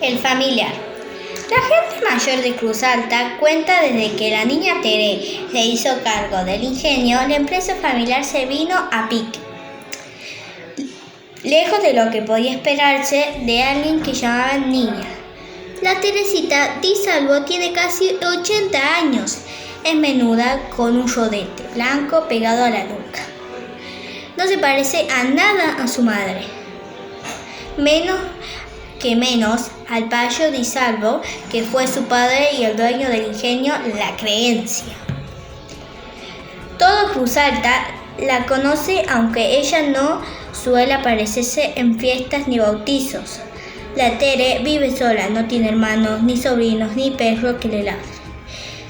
El familiar. La gente mayor de Cruz Alta cuenta desde que la niña Tere se hizo cargo del ingenio, la empresa familiar se vino a pique. Lejos de lo que podía esperarse de alguien que llamaban niña. La Teresita Di Salvo tiene casi 80 años. Es menuda con un rodete blanco pegado a la nuca. No se parece a nada a su madre. Menos al Payo Di Salvo, que fue su padre y el dueño del ingenio La Creencia. Todo Cruz Alta la conoce, aunque ella no suele aparecerse en fiestas ni bautizos. La Tere vive sola, no tiene hermanos, ni sobrinos, ni perro que le ladre.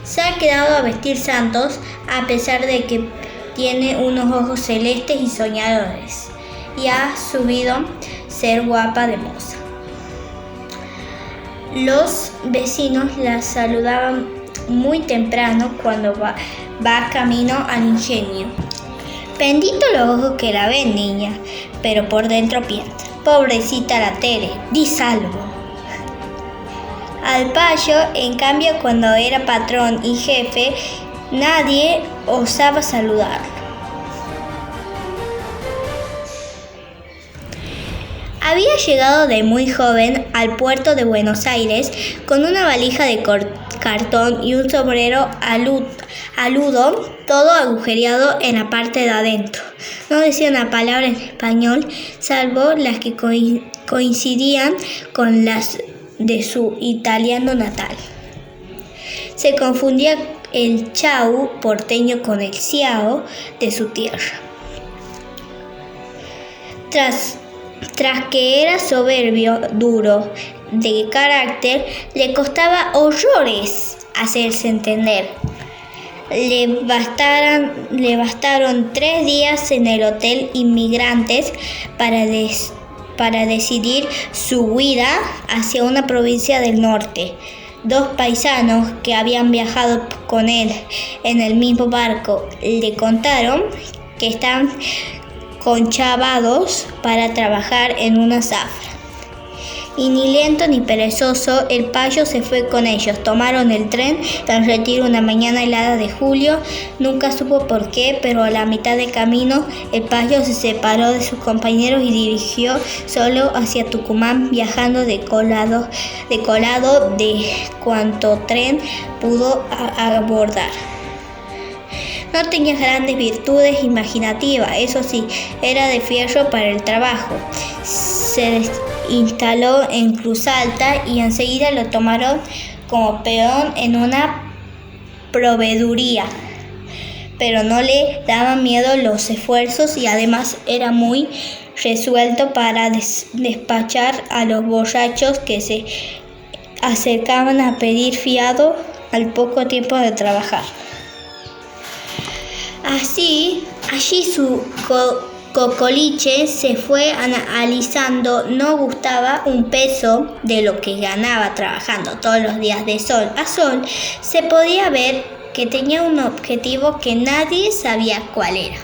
Se ha quedado a vestir santos a pesar de que tiene unos ojos celestes y soñadores, y ha subido ser guapa de moza. Los vecinos la saludaban muy temprano cuando va camino al ingenio. Bendito los ojos que la ven, niña, pero por dentro piensa, pobrecita la Tere, Di Salvo. Al Payo, en cambio, cuando era patrón y jefe, nadie osaba saludarlo. Había llegado de muy joven al puerto de Buenos Aires con una valija de cartón y un sombrero aludo, todo agujereado en la parte de adentro. No decía una palabra en español, salvo las que coincidían con las de su italiano natal. Se confundía el chau porteño con el ciao de su tierra. Tras que era soberbio, duro, de carácter, le costaba horrores hacerse entender. Le bastaron 3 días en el Hotel Inmigrantes para decidir su huida hacia una provincia del norte. 2 paisanos que habían viajado con él en el mismo barco le contaron que estaban conchavados para trabajar en una zafra. Y ni lento ni perezoso, el Payo se fue con ellos. Tomaron el tren al retiro una mañana helada de julio. Nunca supo por qué, pero a la mitad de camino el Payo se separó de sus compañeros y dirigió solo hacia Tucumán, viajando de colado de cuanto tren pudo abordar. No tenía grandes virtudes imaginativas, eso sí, era de fierro para el trabajo. Se instaló en Cruz Alta y enseguida lo tomaron como peón en una proveeduría. Pero no le daban miedo los esfuerzos y además era muy resuelto para despachar a los borrachos que se acercaban a pedir fiado al poco tiempo de trabajar. Allí su cocoliche se fue alisando. No gustaba un peso de lo que ganaba trabajando todos los días de sol a sol. Se podía ver que tenía un objetivo que nadie sabía cuál era.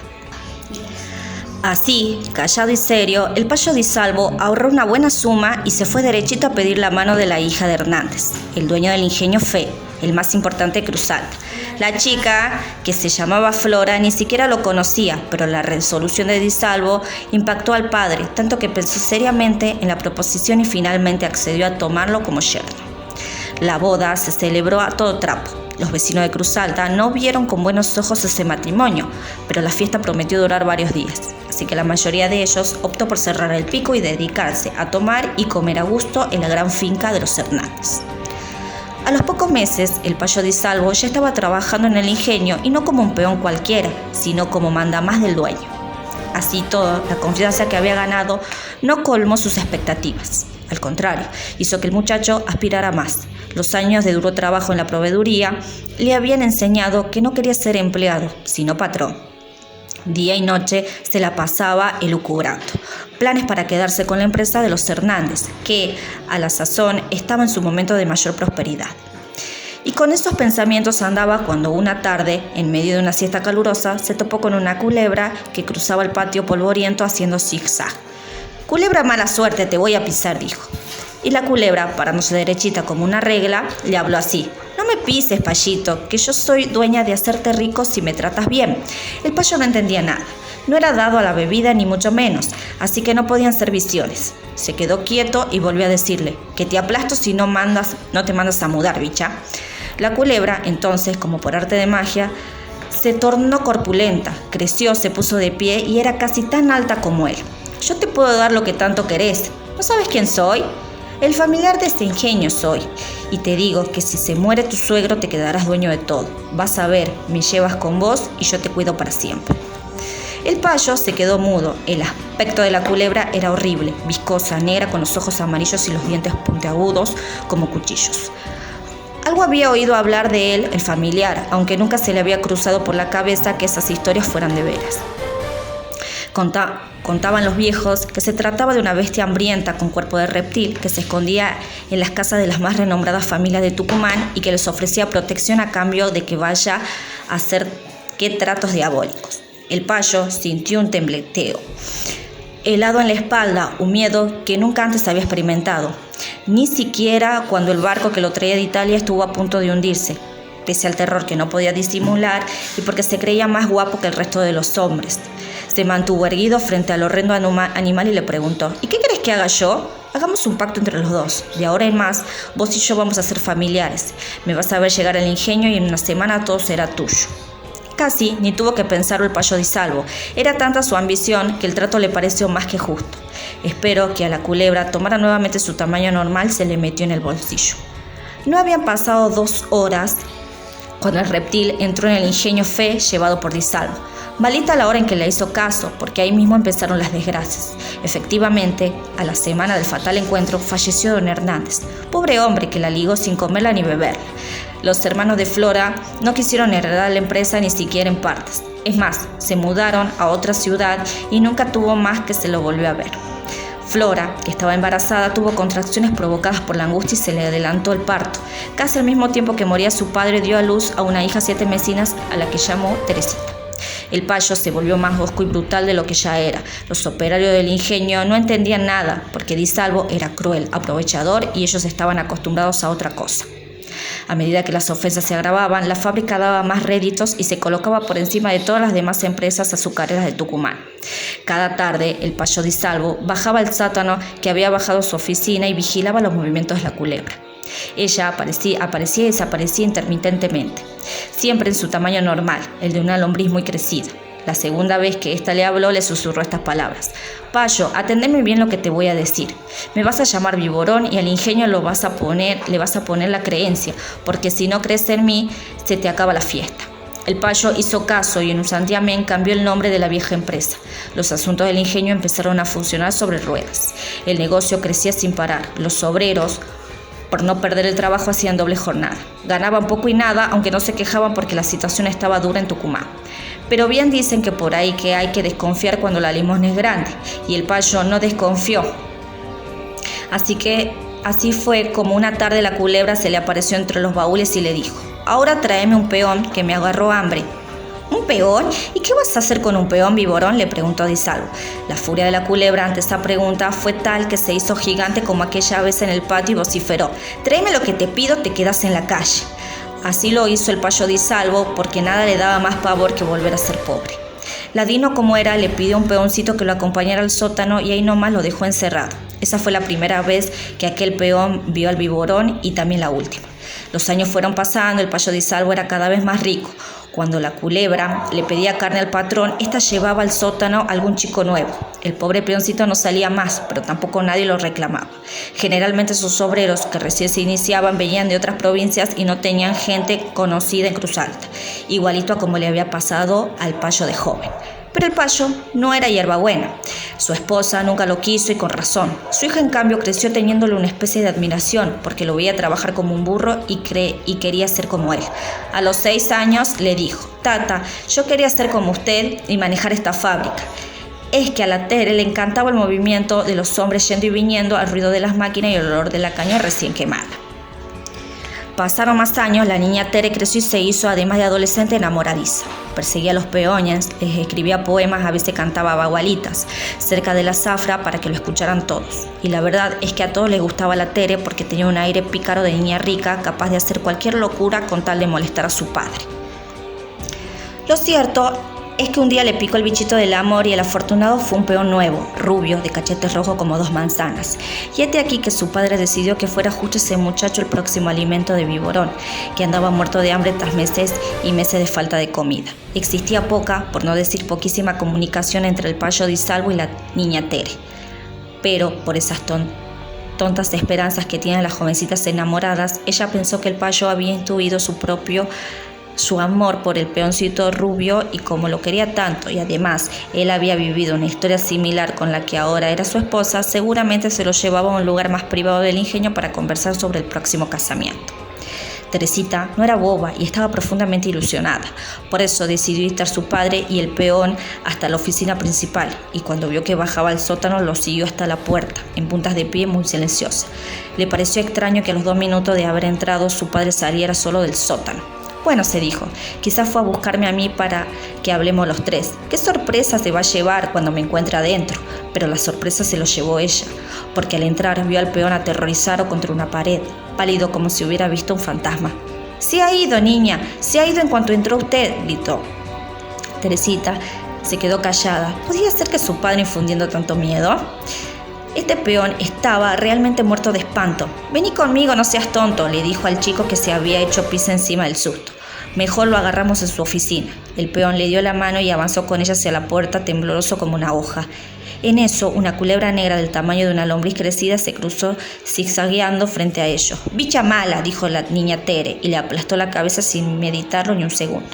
Así, callado y serio, el Payo Di Salvo ahorró una buena suma y se fue derechito a pedir la mano de la hija de Hernández, el dueño del ingenio Fe, el más importante de Cruz Alta. La chica, que se llamaba Flora, ni siquiera lo conocía, pero la resolución de Di Salvo impactó al padre, tanto que pensó seriamente en la proposición y finalmente accedió a tomarlo como yerno. La boda se celebró a todo trapo. Los vecinos de Cruz Alta no vieron con buenos ojos ese matrimonio, pero la fiesta prometió durar varios días, así que la mayoría de ellos optó por cerrar el pico y dedicarse a tomar y comer a gusto en la gran finca de los Hernández. A los pocos meses, el Payo Di Salvo ya estaba trabajando en el ingenio y no como un peón cualquiera, sino como mandamás del dueño. Así todo, la confianza que había ganado no colmó sus expectativas. Al contrario, hizo que el muchacho aspirara más. Los años de duro trabajo en la proveeduría le habían enseñado que no quería ser empleado, sino patrón. Día y noche se la pasaba elucubrando planes para quedarse con la empresa de los Hernández, que a la sazón estaba en su momento de mayor prosperidad. Y con esos pensamientos andaba cuando una tarde, en medio de una siesta calurosa, se topó con una culebra que cruzaba el patio polvoriento haciendo zigzag. «Culebra mala suerte, te voy a pisar», dijo. Y la culebra, parándose derechita como una regla, le habló así: no me pises, payito, que yo soy dueña de hacerte rico si me tratas bien. El payo no entendía nada. No era dado a la bebida ni mucho menos, así que no podían ser visiones. Se quedó quieto y volvió a decirle: que te aplasto si no te mandas a mudar, bicha. La culebra, entonces, como por arte de magia, se tornó corpulenta, creció, se puso de pie y era casi tan alta como él. Yo te puedo dar lo que tanto querés. ¿No sabes quién soy? El familiar de este ingenio soy, y te digo que si se muere tu suegro te quedarás dueño de todo. Vas a ver, me llevas con vos y yo te cuido para siempre. El payo se quedó mudo. El aspecto de la culebra era horrible, viscosa, negra, con los ojos amarillos y los dientes puntiagudos como cuchillos. Algo había oído hablar de él el familiar, aunque nunca se le había cruzado por la cabeza que esas historias fueran de veras. Contaban los viejos que se trataba de una bestia hambrienta con cuerpo de reptil que se escondía en las casas de las más renombradas familias de Tucumán y que les ofrecía protección a cambio de que vaya a hacer tratos diabólicos. El payo sintió un tembleteo helado en la espalda, un miedo que nunca antes había experimentado, ni siquiera cuando el barco que lo traía de Italia estuvo a punto de hundirse, pese al terror que no podía disimular y porque se creía más guapo que el resto de los hombres. Se mantuvo erguido frente al horrendo animal y le preguntó: ¿y qué querés que haga yo? Hagamos un pacto entre los dos. De ahora en más, vos y yo vamos a ser familiares. Me vas a ver llegar al ingenio y en una semana todo será tuyo. Casi ni tuvo que pensarlo el payo Di Salvo. Era tanta su ambición que el trato le pareció más que justo. Esperó que a la culebra tomara nuevamente su tamaño normal y se le metió en el bolsillo. No habían pasado 2 horas cuando el reptil entró en el ingenio Fe llevado por Di Salvo. Maldita la hora en que le hizo caso, porque ahí mismo empezaron las desgracias. Efectivamente, a la semana del fatal encuentro falleció don Hernández, pobre hombre que la ligó sin comerla ni beberla. Los hermanos de Flora no quisieron heredar la empresa ni siquiera en partes. Es más, se mudaron a otra ciudad y nunca tuvo más que se lo volvió a ver. Flora, que estaba embarazada, tuvo contracciones provocadas por la angustia y se le adelantó el parto. Casi al mismo tiempo que moría su padre, dio a luz a una hija 7 mesinas a la que llamó Teresita. El payo se volvió más hosco y brutal de lo que ya era. Los operarios del ingenio no entendían nada, porque Di Salvo era cruel, aprovechador y ellos estaban acostumbrados a otra cosa. A medida que las ofensas se agravaban, la fábrica daba más réditos y se colocaba por encima de todas las demás empresas azucareras de Tucumán. Cada tarde, el payo Di Salvo bajaba al sótano que había bajado su oficina y vigilaba los movimientos de la culebra. Ella aparecía y desaparecía intermitentemente, siempre en su tamaño normal, el de una lombriz muy crecida. La segunda vez que ésta le habló, le susurró estas palabras: Payo, atendeme bien lo que te voy a decir. Me vas a llamar Viborón y al ingenio le vas a poner la creencia, porque si no crees en mí, se te acaba la fiesta. El payo hizo caso y en un santiamén cambió el nombre de la vieja empresa. Los asuntos del ingenio empezaron a funcionar sobre ruedas. El negocio crecía sin parar. Los obreros, por no perder el trabajo, hacían doble jornada. Ganaban poco y nada, aunque no se quejaban porque la situación estaba dura en Tucumán. Pero bien dicen que por ahí que hay que desconfiar cuando la limosna es grande, y el payo no desconfió. Así fue como una tarde la culebra se le apareció entre los baúles y le dijo: ahora tráeme un peón que me agarró hambre. ¿Un peón? ¿Y qué vas a hacer con un peón, Viborón?, le preguntó Di Salvo. La furia de la culebra ante esta pregunta fue tal que se hizo gigante como aquella vez en el patio y vociferó: tráeme lo que te pido, te quedas en la calle. Así lo hizo el payo Di Salvo, porque nada le daba más pavor que volver a ser pobre. Ladino como era, le pidió a un peoncito que lo acompañara al sótano y ahí nomás lo dejó encerrado. Esa fue la primera vez que aquel peón vio al Viborón y también la última. Los años fueron pasando, el payo Di Salvo era cada vez más rico. Cuando la culebra le pedía carne al patrón, ésta llevaba al sótano algún chico nuevo. El pobre peoncito no salía más, pero tampoco nadie lo reclamaba. Generalmente sus obreros que recién se iniciaban venían de otras provincias y no tenían gente conocida en Cruz Alta, igualito a como le había pasado al payo de joven. Pero el payo no era hierbabuena. Su esposa nunca lo quiso y con razón. Su hija, en cambio, creció teniéndole una especie de admiración porque lo veía trabajar como un burro y quería ser como él. A los 6 años le dijo: Tata, yo quería ser como usted y manejar esta fábrica. Es que a la Tere le encantaba el movimiento de los hombres yendo y viniendo, al ruido de las máquinas y el olor de la caña recién quemada. Pasaron más años, la niña Tere creció y se hizo, además de adolescente, enamoradiza. Perseguía a los peones, les escribía poemas, a veces cantaba bagualitas cerca de la zafra para que lo escucharan todos. Y la verdad es que a todos les gustaba la Tere porque tenía un aire pícaro de niña rica, capaz de hacer cualquier locura con tal de molestar a su padre. Lo cierto es que un día le picó el bichito del amor y el afortunado fue un peón nuevo, rubio, de cachetes rojos como 2 manzanas. Y hete aquí que su padre decidió que fuera justo ese muchacho el próximo alimento de Viborón, que andaba muerto de hambre tras meses y meses de falta de comida. Existía poca, por no decir poquísima, comunicación entre el payo Di Salvo y la niña Tere. Pero por esas tontas esperanzas que tienen las jovencitas enamoradas, ella pensó que el payo había intuido su amor por el peoncito rubio y como lo quería tanto y además él había vivido una historia similar con la que ahora era su esposa, seguramente se lo llevaba a un lugar más privado del ingenio para conversar sobre el próximo casamiento. Teresita no era boba y estaba profundamente ilusionada, por eso decidió ir a su padre y el peón hasta la oficina principal y cuando vio que bajaba al sótano lo siguió hasta la puerta, en puntas de pie muy silenciosa. Le pareció extraño que a los 2 minutos de haber entrado su padre saliera solo del sótano. Bueno, se dijo, quizás fue a buscarme a mí para que hablemos los 3. ¿Qué sorpresa se va a llevar cuando me encuentre adentro? Pero la sorpresa se lo llevó ella, porque al entrar vio al peón aterrorizado contra una pared, pálido como si hubiera visto un fantasma. «Se ha ido, niña, se ha ido en cuanto entró usted», gritó. Teresita se quedó callada. ¿Podía ser que su padre infundiendo tanto miedo? Este peón estaba realmente muerto de espanto. «Vení conmigo, no seas tonto», le dijo al chico que se había hecho pis encima del susto. «Mejor lo agarramos en su oficina». El peón le dio la mano y avanzó con ella hacia la puerta, tembloroso como una hoja. En eso, una culebra negra del tamaño de una lombriz crecida se cruzó zigzagueando frente a ellos. «Bicha mala», dijo la niña Tere, y le aplastó la cabeza sin meditarlo ni un segundo.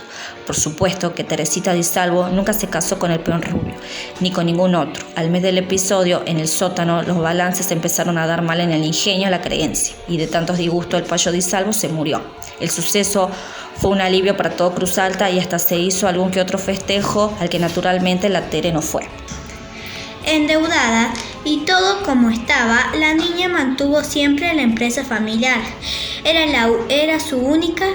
Por supuesto que Teresita Di Salvo nunca se casó con el peón rubio, ni con ningún otro. Al mes del episodio, en el sótano, los balances empezaron a dar mal en el ingenio la creencia, y de tantos disgustos el payo Di Salvo se murió. El suceso fue un alivio para todo Cruz Alta y hasta se hizo algún que otro festejo al que naturalmente la Tere no fue. Endeudada y todo como estaba, la niña mantuvo siempre la empresa familiar. Era su única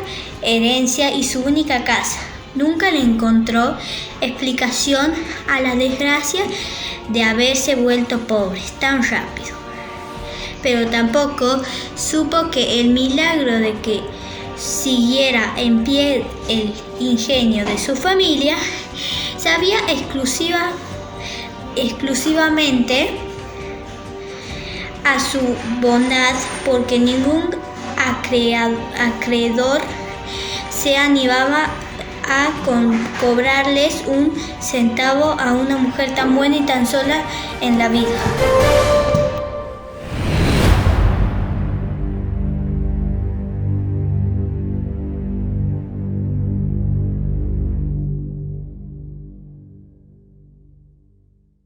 herencia y su única casa. Nunca le encontró explicación a la desgracia de haberse vuelto pobre tan rápido. Pero tampoco supo que el milagro de que siguiera en pie el ingenio de su familia se había exclusivamente a su bondad, porque ningún acreedor se animaba a cobrarles un centavo a una mujer tan buena y tan sola en la vida.